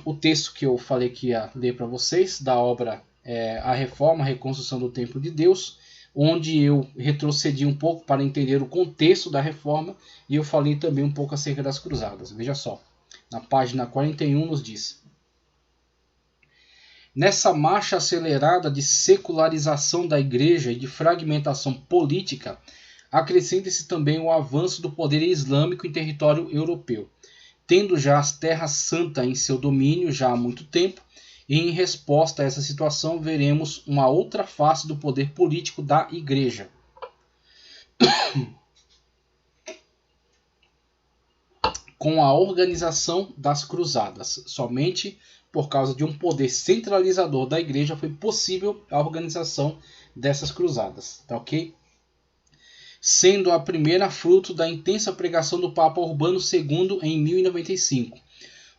o texto que eu falei que ia ler para vocês, da obra A Reforma, a Reconstrução do Templo de Deus, onde eu retrocedi um pouco para entender o contexto da reforma e eu falei também um pouco acerca das cruzadas. Veja só, na página 41 nos diz: nessa marcha acelerada de secularização da igreja e de fragmentação política, acrescenta-se também o avanço do poder islâmico em território europeu, tendo já as terras santas em seu domínio já há muito tempo. E em resposta a essa situação, veremos uma outra face do poder político da Igreja. Com a organização das cruzadas. Somente por causa de um poder centralizador da Igreja foi possível a organização dessas cruzadas. Tá ok? Sendo a primeira fruto da intensa pregação do Papa Urbano II em 1095.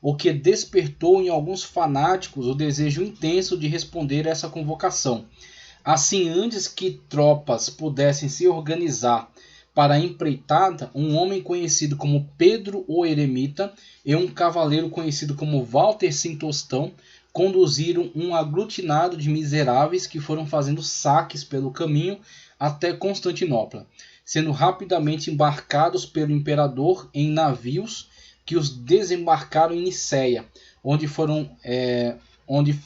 O que despertou em alguns fanáticos o desejo intenso de responder a essa convocação. Assim, antes que tropas pudessem se organizar para a empreitada, um homem conhecido como Pedro o Eremita e um cavaleiro conhecido como Walter Sintostão conduziram um aglutinado de miseráveis que foram fazendo saques pelo caminho até Constantinopla, sendo rapidamente embarcados pelo imperador em navios que os desembarcaram em Nicéia, onde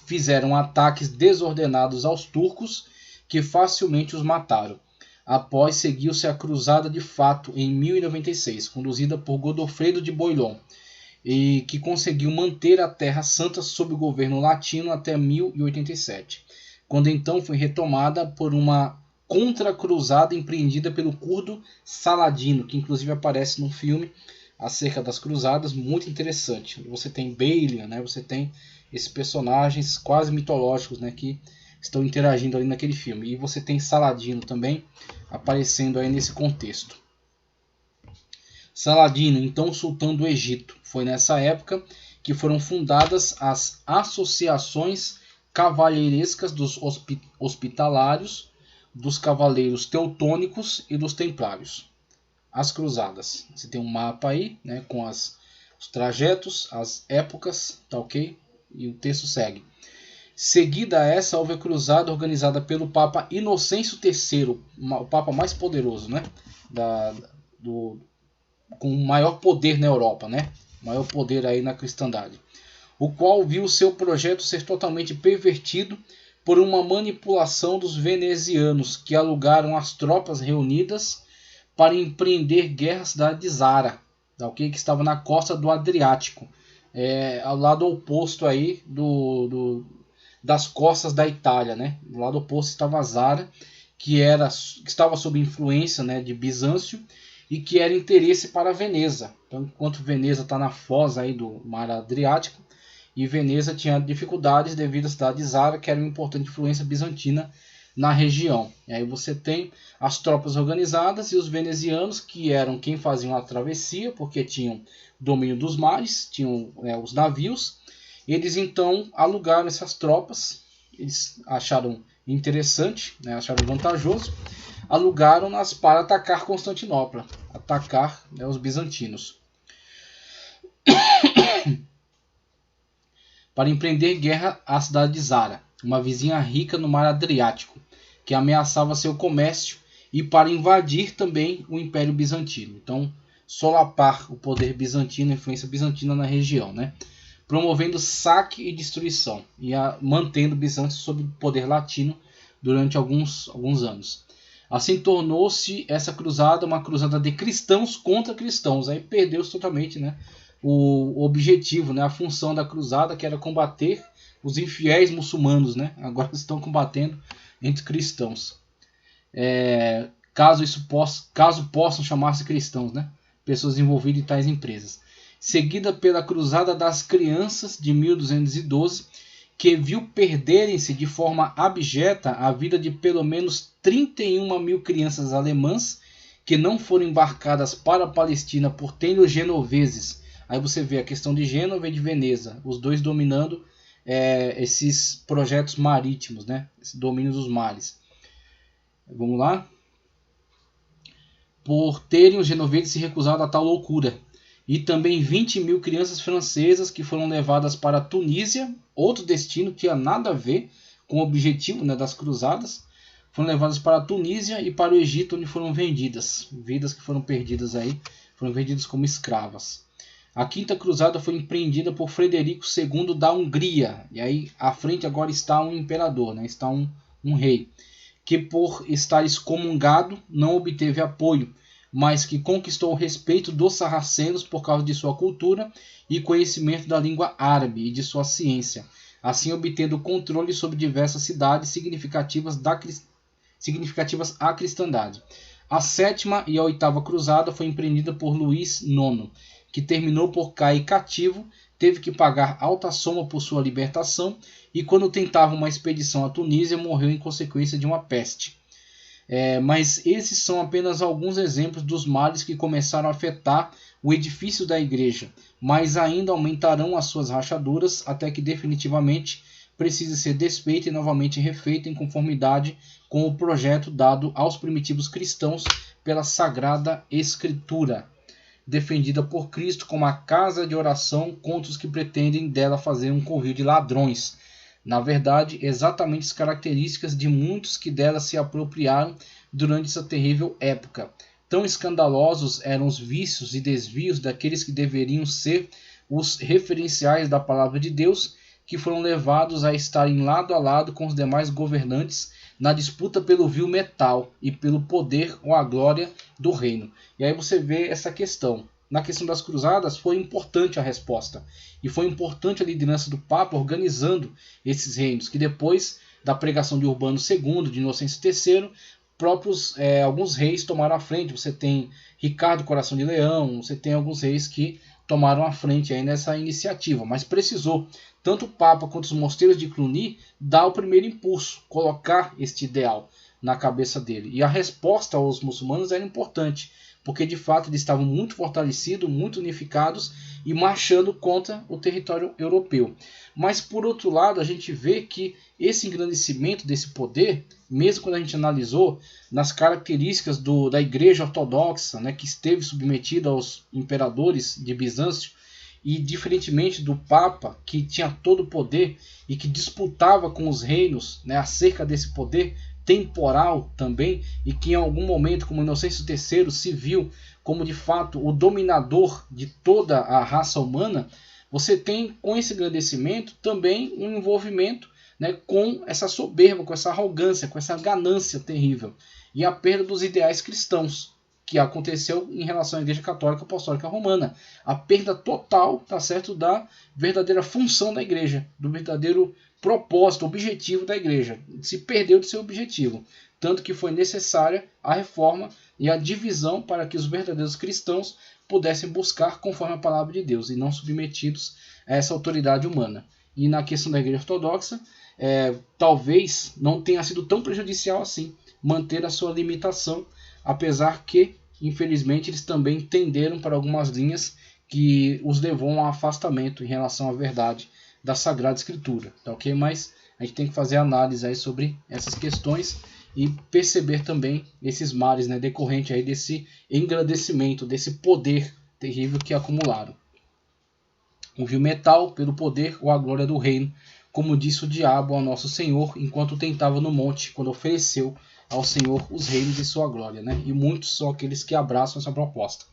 fizeram ataques desordenados aos turcos, que facilmente os mataram. Após seguiu-se a cruzada de fato em 1096, conduzida por Godofredo de Bouillon, e que conseguiu manter a Terra Santa sob o governo latino até 1087, quando então foi retomada por uma contra-cruzada empreendida pelo curdo Saladino, que inclusive aparece num filme acerca das cruzadas, muito interessante. Você tem Balian, né? Você tem esses personagens quase mitológicos, né? Que estão interagindo ali naquele filme. E você tem Saladino também aparecendo aí nesse contexto. Saladino, então sultão do Egito. Foi nessa época que foram fundadas as associações cavalheirescas dos hospitalários, dos cavaleiros teutônicos e dos templários. As cruzadas. Você tem um mapa aí, né, com os trajetos, as épocas, tá ok? E o texto segue. Seguida a essa, houve a cruzada organizada pelo Papa Inocêncio III, o Papa mais poderoso, né? Com o maior poder na Europa, né? Maior poder aí na cristandade. O qual viu seu projeto ser totalmente pervertido por uma manipulação dos venezianos, que alugaram as tropas reunidas para empreender guerra à cidade de Zara, okay? Que estava na costa do Adriático, ao lado oposto aí das costas da Itália, né? Do lado oposto estava Zara, que estava sob influência, né, de Bizâncio e que era interesse para Veneza. Então, enquanto Veneza está na foz aí do mar Adriático, e Veneza tinha dificuldades devido à cidade de Zara, que era uma importante influência bizantina na região. E aí você tem as tropas organizadas e os venezianos, que eram quem faziam a travessia, porque tinham domínio dos mares, tinham os navios. Eles então alugaram essas tropas, eles acharam interessante, né, acharam vantajoso, alugaram-nas para atacar Constantinopla, atacar, né, os bizantinos. Para empreender guerra à cidade de Zara, uma vizinha rica no mar Adriático, que ameaçava seu comércio, e para invadir também o Império Bizantino. Então, solapar o poder bizantino, a influência bizantina na região, né? Promovendo saque e destruição, e mantendo Bizâncio sob o poder latino durante alguns anos. Assim tornou-se essa cruzada uma cruzada de cristãos contra cristãos. Aí perdeu-se totalmente, né, o objetivo, né, a função da cruzada, que era combater os infiéis muçulmanos, né? Agora estão combatendo entre cristãos. Caso possam chamar-se cristãos, né? Pessoas envolvidas em tais empresas. Seguida pela Cruzada das Crianças de 1212, que viu perderem-se de forma abjeta a vida de pelo menos 31 mil crianças alemãs que não foram embarcadas para a Palestina por tenros genoveses. Aí você vê a questão de Gênova e de Veneza, os dois dominando esses projetos marítimos, né? Esse domínio dos mares. Vamos lá. Por terem os genoveses se recusado a tal loucura, e também 20.000 crianças francesas que foram levadas para a Tunísia, outro destino que tinha nada a ver com o objetivo, né, das cruzadas. Foram levadas para a Tunísia e para o Egito, onde foram vendidas. Vidas que foram perdidas aí, foram vendidas como escravas. A Quinta Cruzada foi empreendida por Frederico II da Hungria. E aí à frente agora está um imperador, né? Está um rei, que por estar excomungado não obteve apoio, mas que conquistou o respeito dos sarracenos por causa de sua cultura e conhecimento da língua árabe e de sua ciência, assim obtendo controle sobre diversas cidades significativas à cristandade. A sétima e a oitava cruzada foi empreendida por Luís IX, que terminou por cair cativo, teve que pagar alta soma por sua libertação e quando tentava uma expedição à Tunísia morreu em consequência de uma peste. Mas esses são apenas alguns exemplos dos males que começaram a afetar o edifício da igreja, mas ainda aumentarão as suas rachaduras até que definitivamente precise ser desfeita e novamente refeita em conformidade com o projeto dado aos primitivos cristãos pela Sagrada Escritura, defendida por Cristo como a casa de oração contra os que pretendem dela fazer um covil de ladrões. Na verdade, exatamente as características de muitos que dela se apropriaram durante essa terrível época. Tão escandalosos eram os vícios e desvios daqueles que deveriam ser os referenciais da palavra de Deus, que foram levados a estarem lado a lado com os demais governantes na disputa pelo vil metal e pelo poder ou a glória do reino. E aí você vê essa questão. Na questão das cruzadas foi importante a resposta. E foi importante a liderança do Papa organizando esses reinos, que depois da pregação de Urbano II, de Inocêncio III, alguns reis tomaram a frente. Você tem Ricardo Coração de Leão, você tem alguns reis que tomaram a frente aí nessa iniciativa. Mas precisou tanto o Papa quanto os mosteiros de Cluny dar o primeiro impulso, colocar este ideal na cabeça dele. E a resposta aos muçulmanos era importante, porque de fato eles estavam muito fortalecidos, muito unificados e marchando contra o território europeu. Mas por outro lado, a gente vê que esse engrandecimento desse poder, mesmo quando a gente analisou nas características da Igreja Ortodoxa, né, que esteve submetida aos imperadores de Bizâncio, e diferentemente do Papa, que tinha todo o poder e que disputava com os reinos, né, acerca desse poder temporal também, e que em algum momento, como Inocêncio III, se viu como de fato o dominador de toda a raça humana, você tem com esse engrandecimento também um envolvimento, né, com essa soberba, com essa arrogância, com essa ganância terrível e a perda dos ideais cristãos, que aconteceu em relação à Igreja Católica Apostólica Romana. A perda total, tá certo, da verdadeira função da Igreja, do verdadeiro propósito, objetivo da Igreja. Se perdeu de seu objetivo. Tanto que foi necessária a reforma e a divisão para que os verdadeiros cristãos pudessem buscar conforme a palavra de Deus e não submetidos a essa autoridade humana. E na questão da Igreja Ortodoxa, talvez não tenha sido tão prejudicial assim manter a sua limitação, apesar que, infelizmente, eles também tenderam para algumas linhas que os levou a um afastamento em relação à verdade da Sagrada Escritura, tá ok? Mas a gente tem que fazer análise aí sobre essas questões e perceber também esses males, né, decorrente aí desse engrandecimento, desse poder terrível que acumularam. O vil metal pelo poder ou a glória do reino, como disse o diabo ao nosso Senhor enquanto tentava no monte, quando ofereceu ao Senhor os reinos de sua glória, né? E muitos são aqueles que abraçam essa proposta.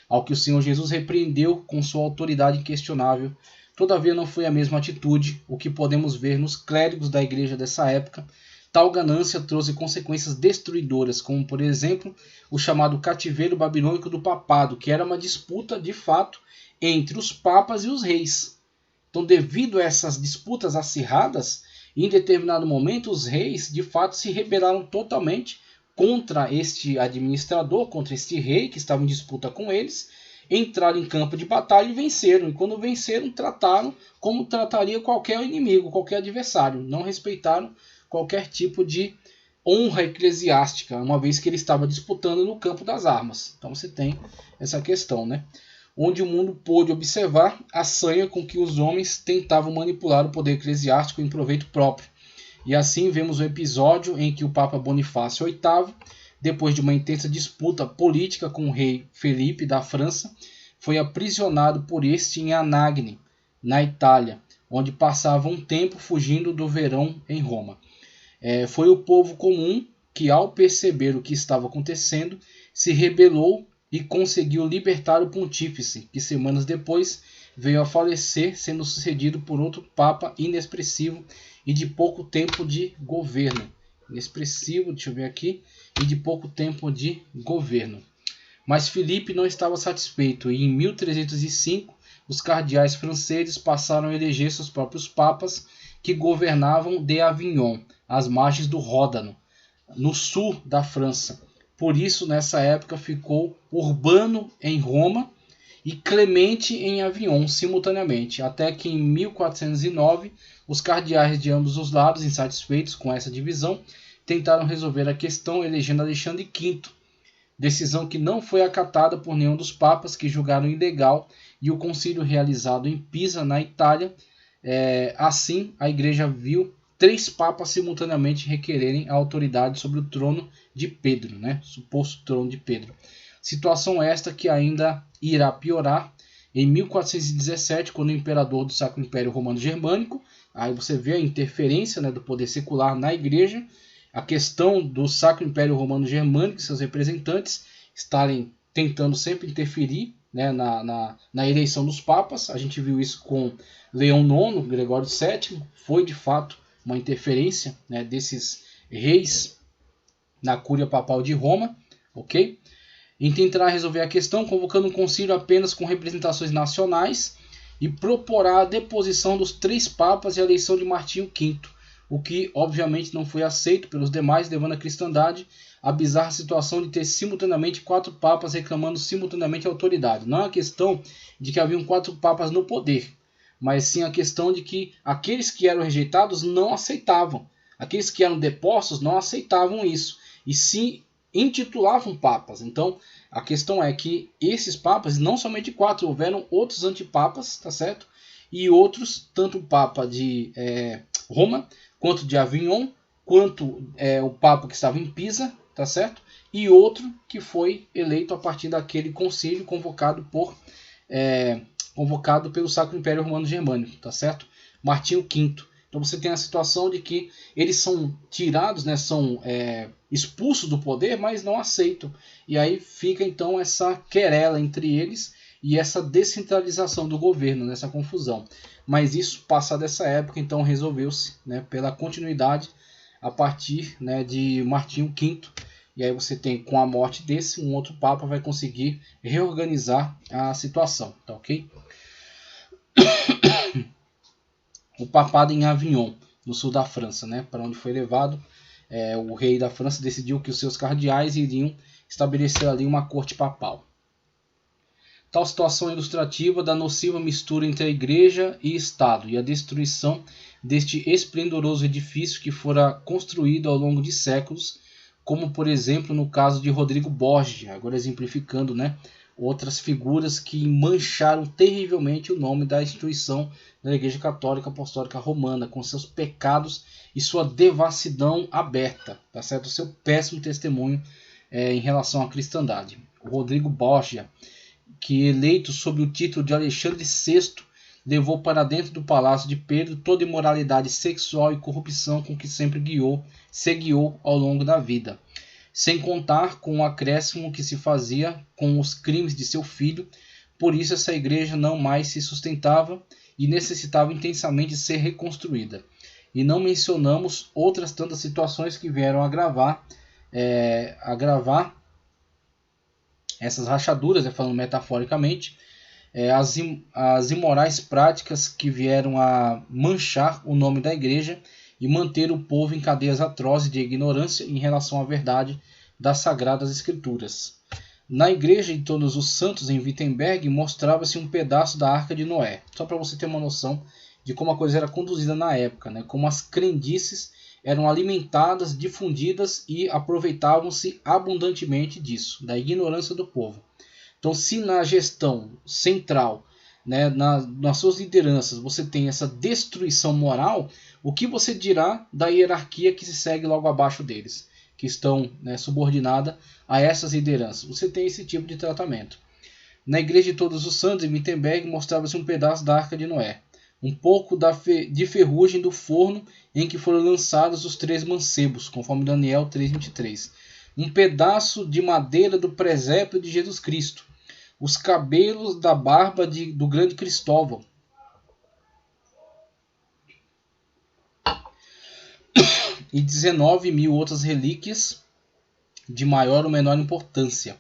Ao que o Senhor Jesus repreendeu com sua autoridade inquestionável, todavia não foi a mesma atitude, o que podemos ver nos clérigos da igreja dessa época. Tal ganância trouxe consequências destruidoras, como por exemplo o chamado cativeiro babilônico do papado, que era uma disputa de fato entre os papas e os reis. Então, devido a essas disputas acirradas, em determinado momento os reis de fato se rebelaram totalmente contra este administrador, contra este rei que estava em disputa com eles, entraram em campo de batalha e venceram. E quando venceram, trataram como trataria qualquer inimigo, qualquer adversário. Não respeitaram qualquer tipo de honra eclesiástica, uma vez que ele estava disputando no campo das armas. Então você tem essa questão, né? Onde o mundo pôde observar a sanha com que os homens tentavam manipular o poder eclesiástico em proveito próprio. E assim vemos o episódio em que o Papa Bonifácio VIII, depois de uma intensa disputa política com o rei Felipe da França, foi aprisionado por este em Anagni, na Itália, onde passava um tempo fugindo do verão em Roma. Foi o povo comum que, ao perceber o que estava acontecendo, se rebelou e conseguiu libertar o pontífice, que semanas depois veio a falecer, sendo sucedido por outro papa inexpressivo e de pouco tempo de governo. Inexpressivo, deixa eu ver aqui, e de pouco tempo de governo. Mas Filipe não estava satisfeito e em 1305 os cardeais franceses passaram a eleger seus próprios papas, que governavam de Avignon, às margens do Ródano, no sul da França. Por isso, nessa época, ficou Urbano em Roma e Clemente em Avignon simultaneamente, até que em 1409 os cardeais de ambos os lados, insatisfeitos com essa divisão, tentaram resolver a questão elegendo Alexandre V, decisão que não foi acatada por nenhum dos papas, que julgaram ilegal, e o concílio realizado em Pisa, na Itália. Assim, a igreja viu 3 papas simultaneamente requererem a autoridade sobre o trono de Pedro, suposto trono de Pedro. Situação esta que ainda irá piorar em 1417, quando o imperador do Sacro Império Romano Germânico, aí você vê a interferência do poder secular na igreja, a questão do Sacro Império Romano Germânico e seus representantes estarem tentando sempre interferir na eleição dos papas. A gente viu isso com Leão IX, Gregório VII, foi de fato uma interferência desses reis na Cúria Papal de Roma, ok? E tentará resolver a questão convocando um concílio apenas com representações nacionais e proporá a deposição dos 3 papas e a eleição de Martinho V, o que obviamente não foi aceito pelos demais, levando a cristandade à bizarra situação de ter simultaneamente 4 papas reclamando simultaneamente a autoridade. Não é a questão de que haviam 4 papas no poder, mas sim a questão de que aqueles que eram rejeitados não aceitavam. Aqueles que eram depostos não aceitavam isso, e sim intitulavam papas. Então, a questão é que esses papas, não somente 4, houveram outros antipapas, tá certo? E outros, tanto o Papa de Roma, quanto de Avignon, quanto o Papa que estava em Pisa, tá certo? E outro que foi eleito a partir daquele concílio convocado pelo Sacro Império Romano Germânico, tá certo? Martinho V. Então você tem a situação de que eles são tirados, são expulsos do poder, mas não aceitam. E aí fica então essa querela entre eles e essa descentralização do governo, nessa confusão. Mas isso, passada essa época, então resolveu-se pela continuidade a partir de Martinho V. E aí você tem, com a morte desse, um outro papa vai conseguir reorganizar a situação, tá ok? O papado em Avignon, no sul da França, para onde foi levado, o rei da França decidiu que os seus cardeais iriam estabelecer ali uma corte papal. Tal situação ilustrativa da nociva mistura entre a igreja e Estado e a destruição deste esplendoroso edifício que fora construído ao longo de séculos, como por exemplo no caso de Rodrigo Borgia, agora exemplificando outras figuras que mancharam terrivelmente o nome da instituição da Igreja Católica Apostólica Romana, com seus pecados e sua devassidão aberta, tá certo? O seu péssimo testemunho em relação à cristandade. O Rodrigo Borgia, que eleito sob o título de Alexandre VI, levou para dentro do palácio de Pedro toda a imoralidade sexual e corrupção com que sempre se guiou ao longo da vida, sem contar com o acréscimo que se fazia com os crimes de seu filho. Por isso essa igreja não mais se sustentava e necessitava intensamente ser reconstruída. E não mencionamos outras tantas situações que vieram agravar essas rachaduras, falando metaforicamente, as imorais práticas que vieram a manchar o nome da igreja e manter o povo em cadeias atrozes de ignorância em relação à verdade das Sagradas Escrituras. Na igreja de Todos os Santos, em Wittenberg, mostrava-se um pedaço da Arca de Noé, só para você ter uma noção de como a coisa era conduzida na época, como as crendices eram alimentadas, difundidas e aproveitavam-se abundantemente disso, da ignorância do povo. Então, se na gestão central, nas suas lideranças, você tem essa destruição moral, o que você dirá da hierarquia que se segue logo abaixo deles, que estão subordinada a essas lideranças? Você tem esse tipo de tratamento. Na igreja de Todos os Santos, em Wittenberg, mostrava-se um pedaço da Arca de Noé, um pouco de ferrugem do forno em que foram lançados os 3 mancebos, conforme Daniel 3:23, um pedaço de madeira do presépio de Jesus Cristo, os cabelos da barba do grande Cristóvão, e 19.000 outras relíquias de maior ou menor importância.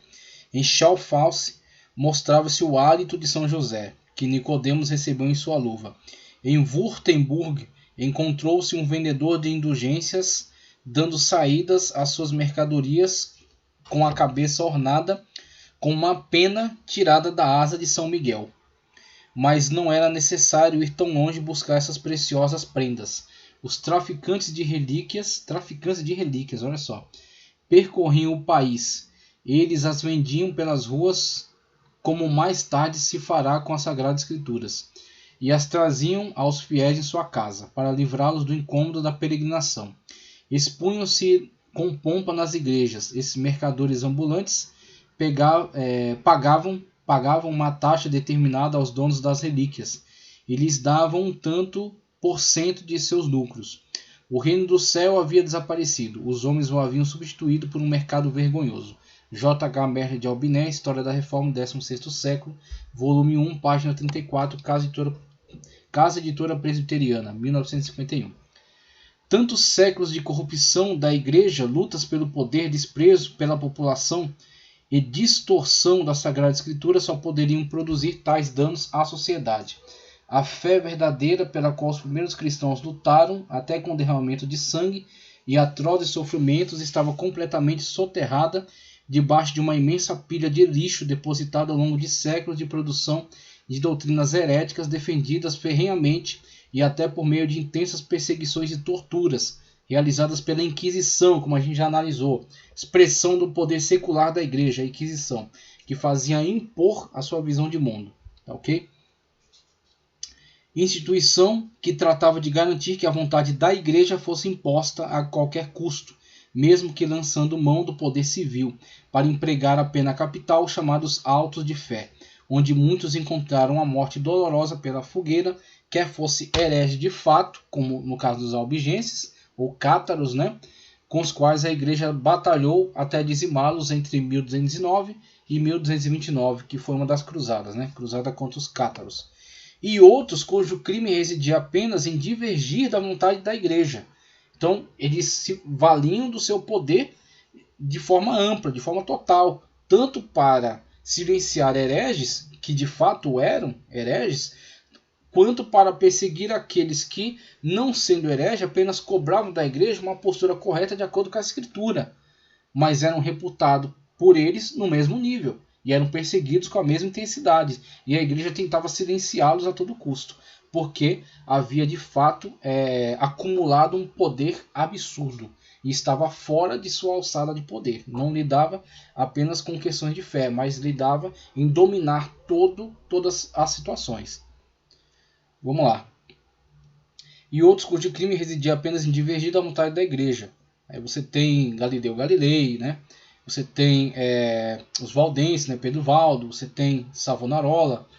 Em Schaffhouse mostrava-se o hálito de São José, que Nicodemos recebeu em sua luva. Em Württemberg encontrou-se um vendedor de indulgências dando saídas às suas mercadorias com a cabeça ornada com uma pena tirada da asa de São Miguel. Mas não era necessário ir tão longe buscar essas preciosas prendas. Os traficantes de relíquias, olha só, percorriam o país. Eles as vendiam pelas ruas, como mais tarde se fará com as Sagradas Escrituras, e as traziam aos fiéis em sua casa, para livrá-los do incômodo da peregrinação. Expunham-se com pompa nas igrejas. Esses mercadores ambulantes pagavam uma taxa determinada aos donos das relíquias, e lhes davam um tanto por cento de seus lucros. O reino do céu havia desaparecido. Os homens o haviam substituído por um mercado vergonhoso. J. H. Merle de Albiné, História da Reforma, 16º século, volume 1, página 34, Casa Editora Presbiteriana, 1951. Tantos séculos de corrupção da Igreja, lutas pelo poder, desprezo pela população e distorção da Sagrada Escritura só poderiam produzir tais danos à sociedade. A fé verdadeira pela qual os primeiros cristãos lutaram, até com derramamento de sangue e atrozes sofrimentos, estava completamente soterrada debaixo de uma imensa pilha de lixo depositada ao longo de séculos de produção de doutrinas heréticas defendidas ferrenhamente e até por meio de intensas perseguições e torturas realizadas pela Inquisição, como a gente já analisou, expressão do poder secular da Igreja, a Inquisição, que fazia impor a sua visão de mundo. Tá, ok? Instituição que tratava de garantir que a vontade da Igreja fosse imposta a qualquer custo, mesmo que lançando mão do poder civil, para empregar a pena capital, chamados autos de fé, onde muitos encontraram a morte dolorosa pela fogueira, quer fosse herege de fato, como no caso dos albigenses, ou cátaros, né, com os quais a Igreja batalhou até dizimá-los entre 1209 e 1229, que foi uma das cruzadas, né, cruzada contra os cátaros. E outros cujo crime residia apenas em divergir da vontade da Igreja. Então, eles se valiam do seu poder de forma ampla, de forma total, tanto para silenciar hereges, que de fato eram hereges, quanto para perseguir aqueles que, não sendo herege, apenas cobravam da Igreja uma postura correta de acordo com a Escritura, mas eram reputados por eles no mesmo nível. E eram perseguidos com a mesma intensidade. E a Igreja tentava silenciá-los a todo custo. Porque havia de fato acumulado um poder absurdo. E estava fora de sua alçada de poder. Não lidava apenas com questões de fé. Mas lidava em dominar todas as situações. Vamos lá. E outros cujo crime residia apenas em divergir da vontade da Igreja. Aí você tem Galileu Galilei, né? Você tem os valdenses, né? Pedro Valdo, você tem Savonarola,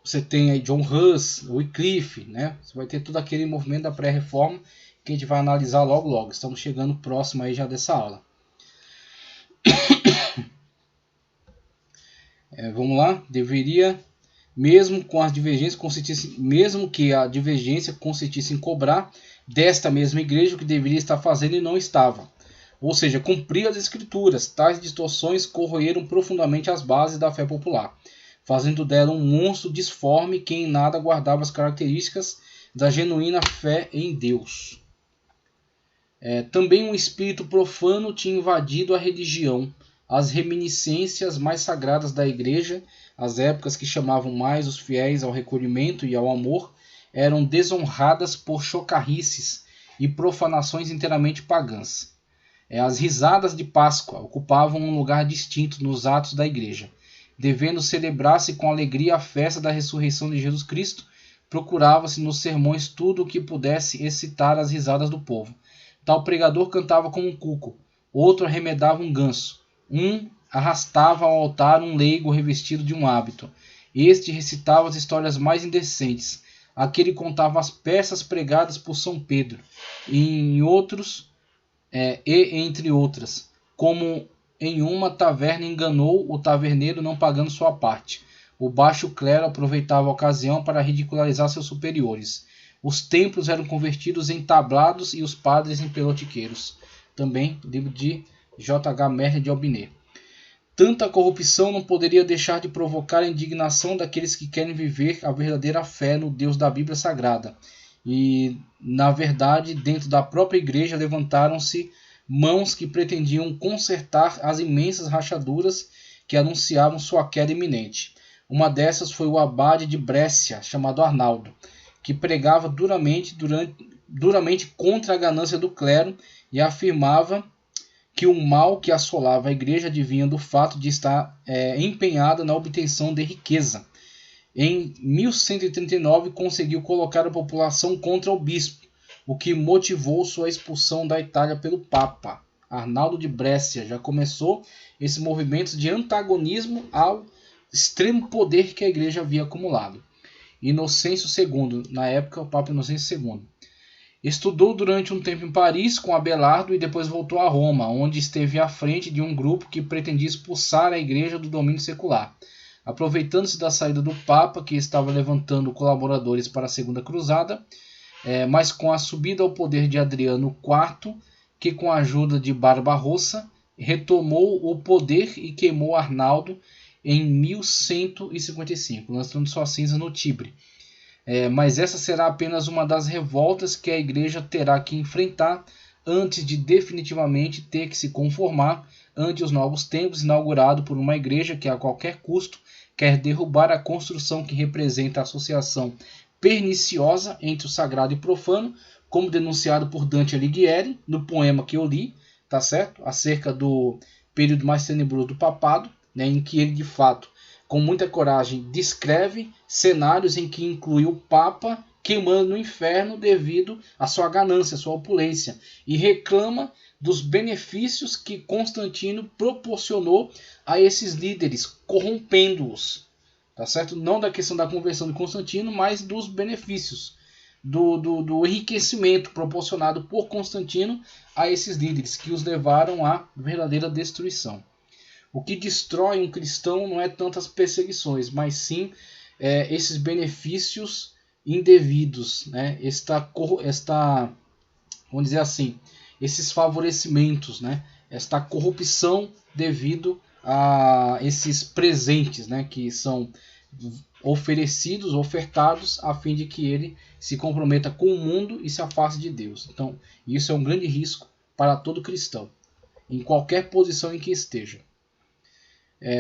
você tem aí John Huss, Wycliffe, né? Você vai ter todo aquele movimento da pré-reforma que a gente vai analisar logo logo. Estamos chegando próximo aí já dessa aula. Vamos lá. Deveria, mesmo que a divergência consistisse em cobrar desta mesma igreja o que deveria estar fazendo e não estava. Ou seja, cumprir as Escrituras. Tais distorções corroeram profundamente as bases da fé popular, fazendo dela um monstro disforme que em nada guardava as características da genuína fé em Deus. Também um espírito profano tinha invadido a religião. As reminiscências mais sagradas da Igreja, as épocas que chamavam mais os fiéis ao recolhimento e ao amor, eram desonradas por chocarrices e profanações inteiramente pagãs. As risadas de Páscoa ocupavam um lugar distinto nos atos da Igreja. Devendo celebrar-se com alegria a festa da ressurreição de Jesus Cristo, procurava-se nos sermões tudo o que pudesse excitar as risadas do povo. Tal pregador cantava como um cuco, outro arremedava um ganso, um arrastava ao altar um leigo revestido de um hábito. Este recitava as histórias mais indecentes. Aquele contava as peças pregadas por São Pedro, e entre outras, como em uma taverna enganou o taverneiro não pagando sua parte. O baixo clero aproveitava a ocasião para ridicularizar seus superiores. Os templos eram convertidos em tablados e os padres em pelotiqueiros. Também, livro de J.H. Merle de Albinet. Tanta corrupção não poderia deixar de provocar a indignação daqueles que querem viver a verdadeira fé no Deus da Bíblia Sagrada. E, na verdade, dentro da própria igreja levantaram-se mãos que pretendiam consertar as imensas rachaduras que anunciavam sua queda iminente. Uma dessas foi o abade de Brescia, chamado Arnaldo, que pregava duramente contra a ganância do clero e afirmava que o mal que assolava a igreja advinha do fato de estar empenhada na obtenção de riqueza. Em 1139 conseguiu colocar a população contra o bispo, o que motivou sua expulsão da Itália pelo Papa. Arnaldo de Brescia já começou esse movimento de antagonismo ao extremo poder que a igreja havia acumulado. Inocêncio II, na época o Papa Inocêncio II. Estudou durante um tempo em Paris com Abelardo e depois voltou a Roma, onde esteve à frente de um grupo que pretendia expulsar a igreja do domínio secular. Aproveitando-se da saída do Papa, que estava levantando colaboradores para a Segunda Cruzada, mas com a subida ao poder de Adriano IV, que com a ajuda de Barbarossa retomou o poder e queimou Arnaldo em 1155, lançando sua cinza no Tibre. Mas essa será apenas uma das revoltas que a igreja terá que enfrentar antes de definitivamente ter que se conformar ante os novos tempos inaugurado por uma igreja que a qualquer custo quer derrubar a construção que representa a associação perniciosa entre o sagrado e profano, como denunciado por Dante Alighieri no poema que eu li, tá certo? Acerca do período mais tenebroso do papado, né, em que ele de fato, com muita coragem, descreve cenários em que inclui o Papa queimando no inferno devido à sua ganância, à sua opulência, e reclama dos benefícios que Constantino proporcionou a esses líderes, corrompendo-os. Tá certo? Não da questão da conversão de Constantino, mas dos benefícios, do enriquecimento proporcionado por Constantino a esses líderes, que os levaram à verdadeira destruição. O que destrói um cristão não é tanto as perseguições, mas sim esses benefícios indevidos, né? Vamos dizer assim, esses favorecimentos, né? Esta corrupção devido a esses presentes, né? Que são oferecidos, ofertados, a fim de que ele se comprometa com o mundo e se afaste de Deus. Então, isso é um grande risco para todo cristão, em qualquer posição em que esteja.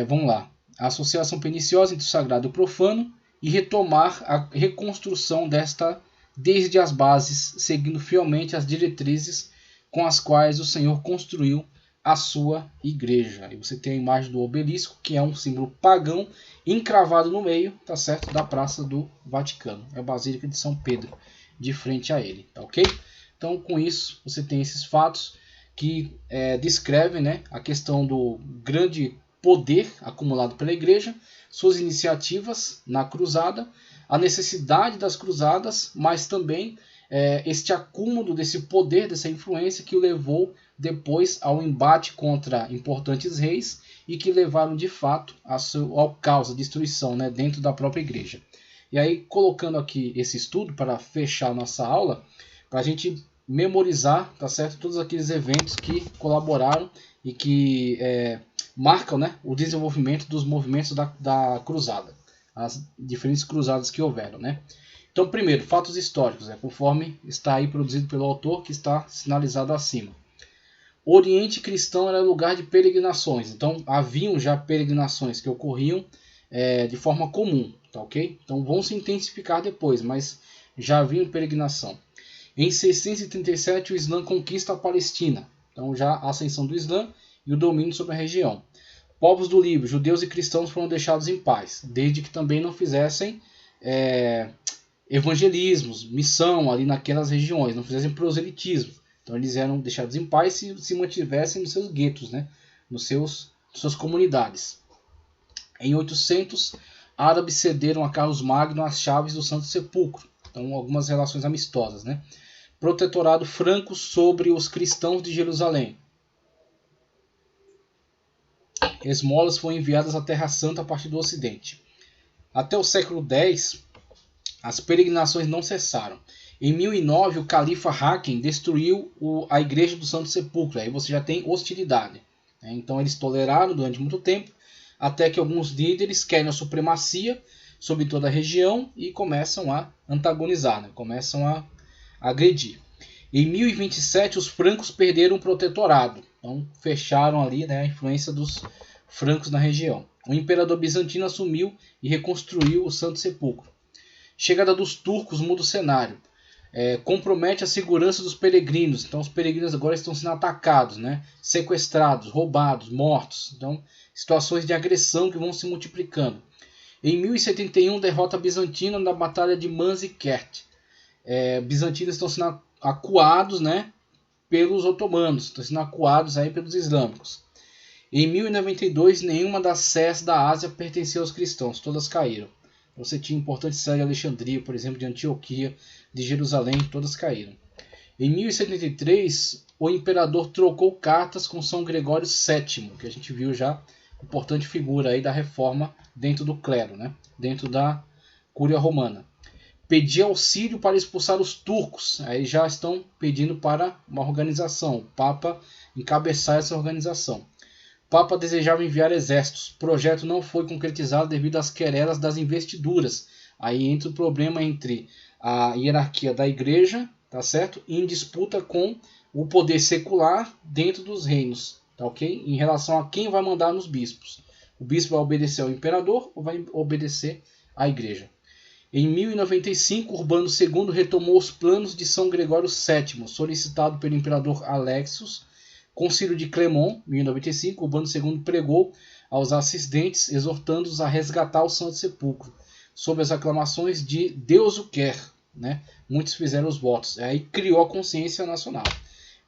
Vamos lá. A associação perniciosa entre o sagrado e o profano e retomar a reconstrução desta desde as bases, seguindo fielmente as diretrizes com as quais o Senhor construiu a sua igreja. E você tem a imagem do obelisco, que é um símbolo pagão encravado no meio, tá certo, da Praça do Vaticano. É a Basílica de São Pedro, de frente a ele, tá ok? Então, com isso, você tem esses fatos que descrevem, né, a questão do grande poder acumulado pela igreja, suas iniciativas na cruzada, a necessidade das cruzadas, mas também este acúmulo desse poder, dessa influência que o levou depois ao embate contra importantes reis e que levaram de fato ao caos, à destruição, né, dentro da própria igreja. E aí, colocando aqui esse estudo para fechar nossa aula, para a gente memorizar, tá certo, todos aqueles eventos que colaboraram e que marcam, né, o desenvolvimento dos movimentos da cruzada, as diferentes cruzadas que houveram, né? Então, primeiro, fatos históricos, conforme está aí produzido pelo autor, que está sinalizado acima. O Oriente cristão era lugar de peregrinações, então haviam já peregrinações que ocorriam de forma comum, tá ok? Então vão se intensificar depois, mas já havia peregrinação. Em 637 o Islã conquista a Palestina, então já a ascensão do Islã e o domínio sobre a região. Povos do Líbano, judeus e cristãos foram deixados em paz, desde que também não fizessem evangelismos, missão ali naquelas regiões, não fizessem proselitismo. Então eles eram deixados em paz se mantivessem nos seus guetos, né? nos seus suas comunidades. Em 800, árabes cederam a Carlos Magno as chaves do Santo Sepulcro. Então, algumas relações amistosas, né? Protetorado franco sobre os cristãos de Jerusalém. Esmolas foram enviadas à Terra Santa a partir do Ocidente. Até o século X, as peregrinações não cessaram. Em 1009, o califa Hakem destruiu a igreja do Santo Sepulcro. Aí você já tem hostilidade. Então eles toleraram durante muito tempo, até que alguns líderes querem a supremacia sobre toda a região e começam a antagonizar, né? Começam a agredir. Em 1027, os francos perderam o protetorado. Então fecharam ali, né, a influência dos francos na região. O imperador bizantino assumiu e reconstruiu o Santo Sepulcro. Chegada dos turcos muda o cenário. Compromete a segurança dos peregrinos. Então os peregrinos agora estão sendo atacados, né? Sequestrados, roubados, mortos. Então situações de agressão que vão se multiplicando. Em 1071, derrota bizantina na Batalha de Manzikert. Bizantinos estão sendo acuados, né, pelos otomanos, estão sendo acuados aí pelos islâmicos. Em 1092, nenhuma das sés da Ásia pertencia aos cristãos, todas caíram. Você tinha importantes sés de Alexandria, por exemplo, de Antioquia, de Jerusalém, todas caíram. Em 1073, o imperador trocou cartas com São Gregório VII, que a gente viu já, importante figura aí da reforma dentro do clero, né? Dentro da Cúria Romana. Pedia auxílio para expulsar os turcos. Aí já estão pedindo para uma organização. O Papa encabeçar essa organização. O Papa desejava enviar exércitos. O projeto não foi concretizado devido às querelas das investiduras. Aí entra o problema entre a hierarquia da igreja, tá certo? Em disputa com o poder secular dentro dos reinos, tá ok? Em relação a quem vai mandar nos bispos. O bispo vai obedecer ao imperador ou vai obedecer à igreja? Em 1095, Urbano II retomou os planos de São Gregório VII, solicitado pelo imperador Alexios. Concílio de Clermont, 1095, Urbano II pregou aos assistentes, exortando-os a resgatar o Santo Sepulcro, sob as aclamações de Deus o quer, né? Muitos fizeram os votos. Aí criou a consciência nacional,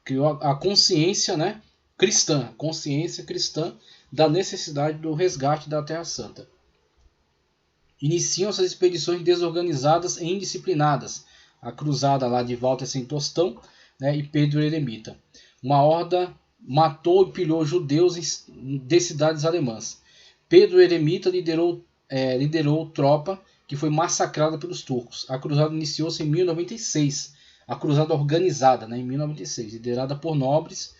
criou a consciência, né, cristã, consciência cristã da necessidade do resgate da Terra Santa. Iniciam essas expedições desorganizadas e indisciplinadas. A cruzada lá de Walter sem Tostão, né, e Pedro Eremita. Uma horda matou e pilhou judeus de cidades alemãs. Pedro Eremita liderou tropa que foi massacrada pelos turcos. A cruzada iniciou-se em 1096. A cruzada organizada, né, em 1096, liderada por nobres.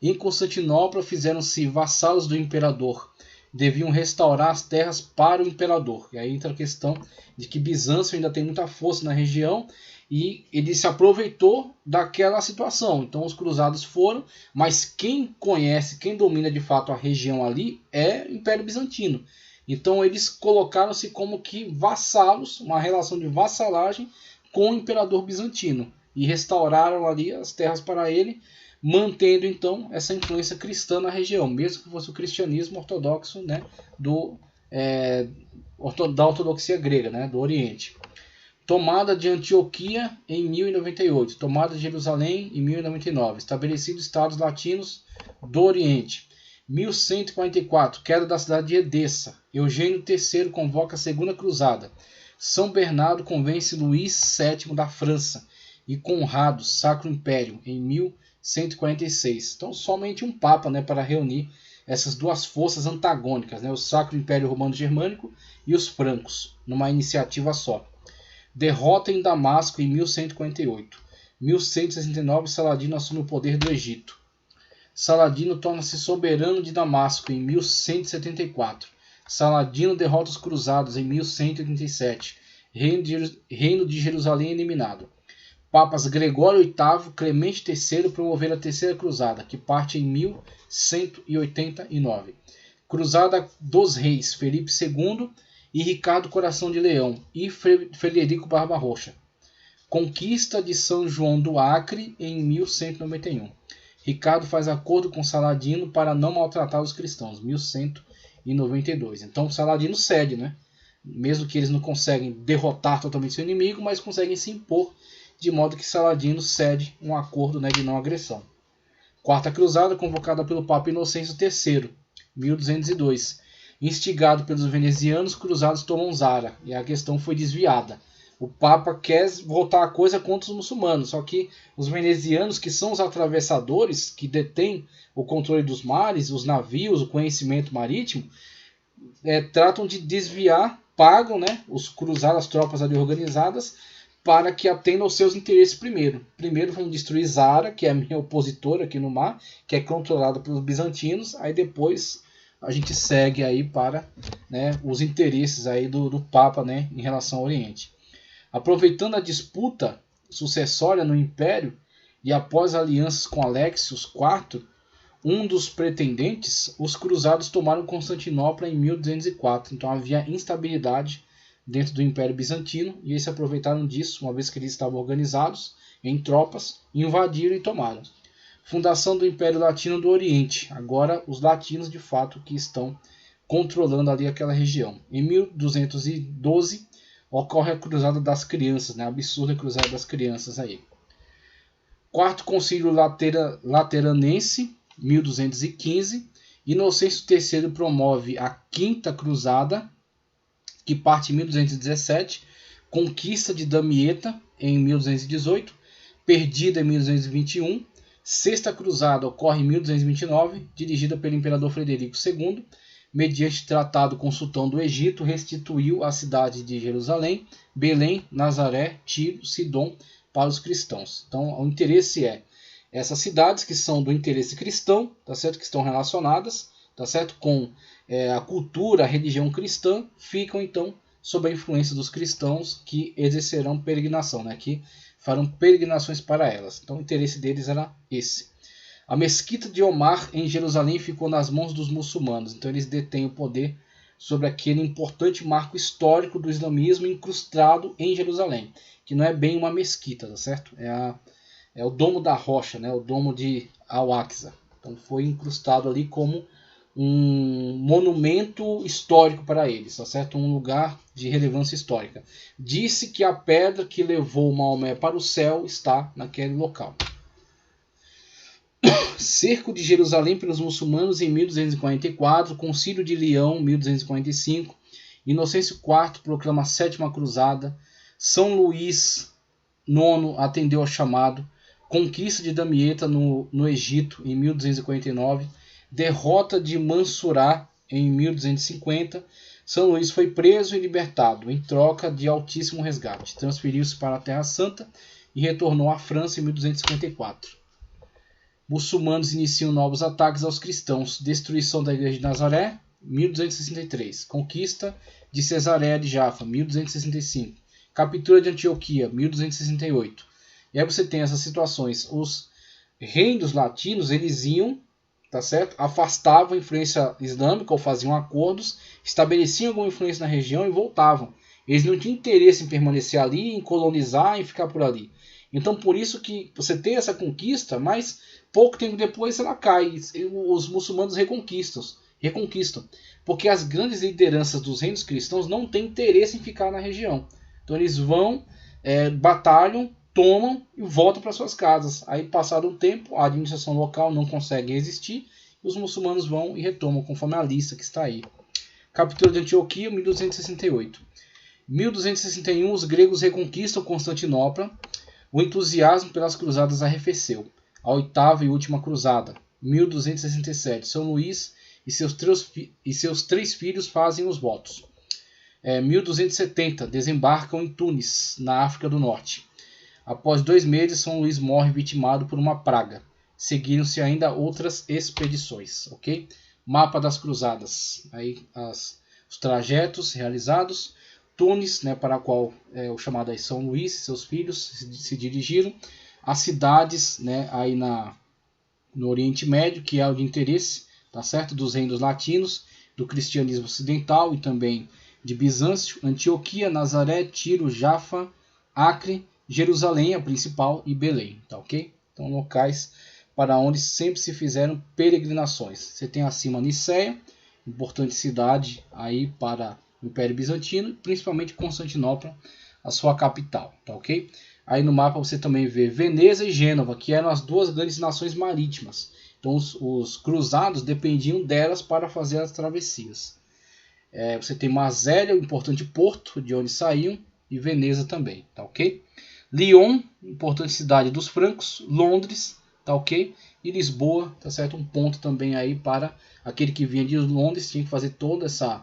Em Constantinopla fizeram-se vassalos do imperador. Deviam restaurar as terras para o imperador. E aí entra a questão de que Bizâncio ainda tem muita força na região e ele se aproveitou daquela situação. Então os cruzados foram, mas quem conhece, quem domina de fato a região ali é o Império Bizantino. Então eles colocaram-se como que vassalos, uma relação de vassalagem com o imperador bizantino e restauraram ali as terras para ele, mantendo então essa influência cristã na região, mesmo que fosse o cristianismo ortodoxo, né, da ortodoxia grega, né, do Oriente. Tomada de Antioquia em 1098, tomada de Jerusalém em 1099, estabelecidos estados latinos do Oriente. 1144, queda da cidade de Edessa. Eugênio III convoca a Segunda Cruzada. São Bernardo convence Luís VII da França e Conrado, Sacro Império, em 1146. Então somente um Papa, né, para reunir essas duas forças antagônicas, né, o Sacro Império Romano-Germânico e os francos, numa iniciativa só. Derrota em Damasco em 1148. 1169, Saladino assume o poder do Egito. Saladino torna-se soberano de Damasco em 1174. Saladino derrota os cruzados em 1187. Reino de Jerusalém eliminado. Papas Gregório VIII, Clemente III promoveram a Terceira Cruzada, que parte em 1189. Cruzada dos Reis, Felipe II e Ricardo Coração de Leão e Frederico Barbarrocha. Conquista de São João do Acre em 1191. Ricardo faz acordo com Saladino para não maltratar os cristãos, 1192. Então Saladino cede, né? Mesmo que eles não conseguem derrotar totalmente seu inimigo, mas conseguem se impor, de modo que Saladino cede um acordo, né, de não agressão. Quarta Cruzada, convocada pelo Papa Inocêncio III. 1202. Instigado pelos venezianos, cruzados tomam Zara e a questão foi desviada. O Papa quer voltar a coisa contra os muçulmanos, só que os venezianos, que são os atravessadores, que detêm o controle dos mares, os navios, o conhecimento marítimo, tratam de desviar, pagam, né, os cruzados, as tropas ali organizadas, para que atendam aos seus interesses primeiro. Primeiro vão destruir Zara, que é a minha opositora aqui no mar, que é controlada pelos bizantinos, aí depois a gente segue aí para, né, os interesses aí do Papa, né, em relação ao Oriente. Aproveitando a disputa sucessória no Império e após alianças com Alexios IV, um dos pretendentes, os cruzados tomaram Constantinopla em 1204. Então havia instabilidade dentro do Império Bizantino e eles se aproveitaram disso, uma vez que eles estavam organizados em tropas, invadiram e tomaram. Fundação do Império Latino do Oriente. Agora os latinos de fato que estão controlando ali aquela região. Em 1212 ocorre a Cruzada das Crianças, né? A absurda Cruzada das Crianças aí. Quarto Concílio Lateranense, 1215. Inocêncio III promove a Quinta Cruzada, que parte em 1217. Conquista de Damieta em 1218. Perdida em 1221. Sexta Cruzada ocorre em 1229, dirigida pelo imperador Frederico II. Mediante tratado com o sultão do Egito, restituiu a cidade de Jerusalém, Belém, Nazaré, Tiro, Sidom para os cristãos. Então, o interesse é essas cidades que são do interesse cristão, tá certo? Que estão relacionadas, tá certo? Com a cultura, a religião cristã, ficam então sob a influência dos cristãos que exercerão peregrinação, né? Que farão peregrinações para elas. Então, o interesse deles era esse. A mesquita de Omar em Jerusalém ficou nas mãos dos muçulmanos, então eles detêm o poder sobre aquele importante marco histórico do islamismo incrustado em Jerusalém, que não é bem uma mesquita, tá certo? É o Domo da Rocha, né? O Domo de Al-Aqsa. Então foi incrustado ali como um monumento histórico para eles, tá certo? Um lugar de relevância histórica. Disse que a pedra que levou Maomé para o céu está naquele local. Cerco de Jerusalém pelos muçulmanos em 1244, Concílio de Leão, 1245, Inocêncio IV proclama a Sétima Cruzada, São Luís IX atendeu ao chamado, conquista de Damieta no Egito em 1249, derrota de Mansurá em 1250, São Luís foi preso e libertado em troca de altíssimo resgate, transferiu-se para a Terra Santa e retornou à França em 1254. Muçulmanos iniciam novos ataques aos cristãos. Destruição da Igreja de Nazaré, 1263. Conquista de Cesareia de Jaffa, 1265. Captura de Antioquia, 1268. E aí você tem essas situações. Os reinos latinos, eles iam, tá certo? Afastavam a influência islâmica ou faziam acordos, estabeleciam alguma influência na região e voltavam. Eles não tinham interesse em permanecer ali, em colonizar, em ficar por ali. Então por isso que você tem essa conquista, mas pouco tempo depois ela cai. Os muçulmanos reconquistam. Porque as grandes lideranças dos reinos cristãos não têm interesse em ficar na região. Então eles vão, batalham, tomam e voltam para suas casas. Aí passado um tempo, a administração local não consegue resistir. E os muçulmanos vão e retomam, conforme a lista que está aí. Captura de Antioquia, 1268. 1261, os gregos reconquistam Constantinopla. O entusiasmo pelas cruzadas arrefeceu. A oitava e última cruzada, 1267. São Luís e seus três filhos fazem os votos. 1270. Desembarcam em Tunis, na África do Norte. Após 2 meses, São Luís morre vitimado por uma praga. Seguiram-se ainda outras expedições. Okay? Mapa das cruzadas. Aí os trajetos realizados. Tunis, né, para a qual o chamado aí São Luís e seus filhos se dirigiram. As cidades, né, aí no Oriente Médio, que é o de interesse, tá certo, dos reinos latinos, do cristianismo ocidental e também de Bizâncio, Antioquia, Nazaré, Tiro, Jaffa, Acre, Jerusalém, a principal, e Belém. Tá ok? Então locais para onde sempre se fizeram peregrinações. Você tem acima Nicéia, importante cidade aí para o Império Bizantino, principalmente Constantinopla, a sua capital, tá ok? Aí no mapa você também vê Veneza e Gênova, que eram as duas grandes nações marítimas, Então os cruzados dependiam delas para fazer as travessias. Você tem Marselha, o importante porto de onde saíam, e Veneza também, tá ok? Lyon, importante cidade dos francos, Londres, tá ok? E Lisboa, tá certo? Um ponto também aí para aquele que vinha de Londres, tinha que fazer toda essa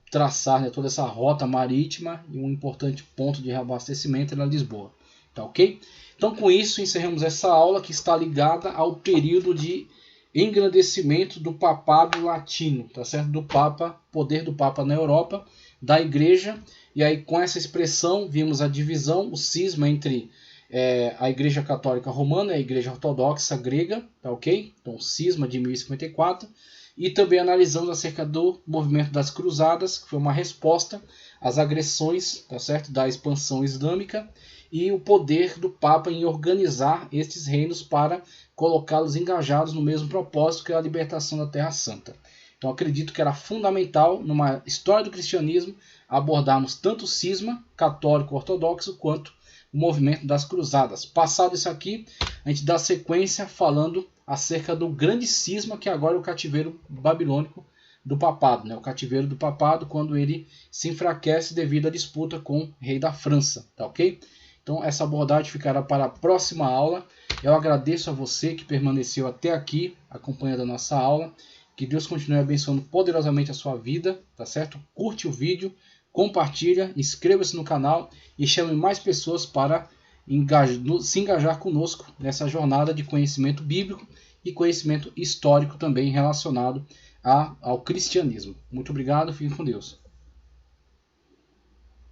traçar, né, toda essa rota marítima, e um importante ponto de reabastecimento era Lisboa, tá ok? Então com isso encerramos essa aula que está ligada ao período de engrandecimento do papado latino, tá certo? Do Papa, poder do Papa na Europa, da Igreja, e aí com essa expressão vimos a divisão, o cisma entre a Igreja Católica Romana e a Igreja Ortodoxa Grega, tá ok? Então cisma de 1054, e também analisamos acerca do movimento das Cruzadas, que foi uma resposta às agressões, tá certo? Da expansão islâmica, e o poder do Papa em organizar estes reinos para colocá-los engajados no mesmo propósito, que é a libertação da Terra Santa. Então acredito que era fundamental, numa história do cristianismo, abordarmos tanto o cisma católico ortodoxo quanto o movimento das cruzadas. Passado isso aqui, a gente dá sequência falando acerca do grande cisma, que agora é o cativeiro babilônico do papado, né? O cativeiro do papado, quando ele se enfraquece devido à disputa com o rei da França, tá ok? Então essa abordagem ficará para a próxima aula. Eu agradeço a você que permaneceu até aqui acompanhando a nossa aula. Que Deus continue abençoando poderosamente a sua vida, tá certo? Curte o vídeo, compartilha, inscreva-se no canal e chame mais pessoas para se engajar conosco nessa jornada de conhecimento bíblico e conhecimento histórico também relacionado ao cristianismo. Muito obrigado, fique com Deus.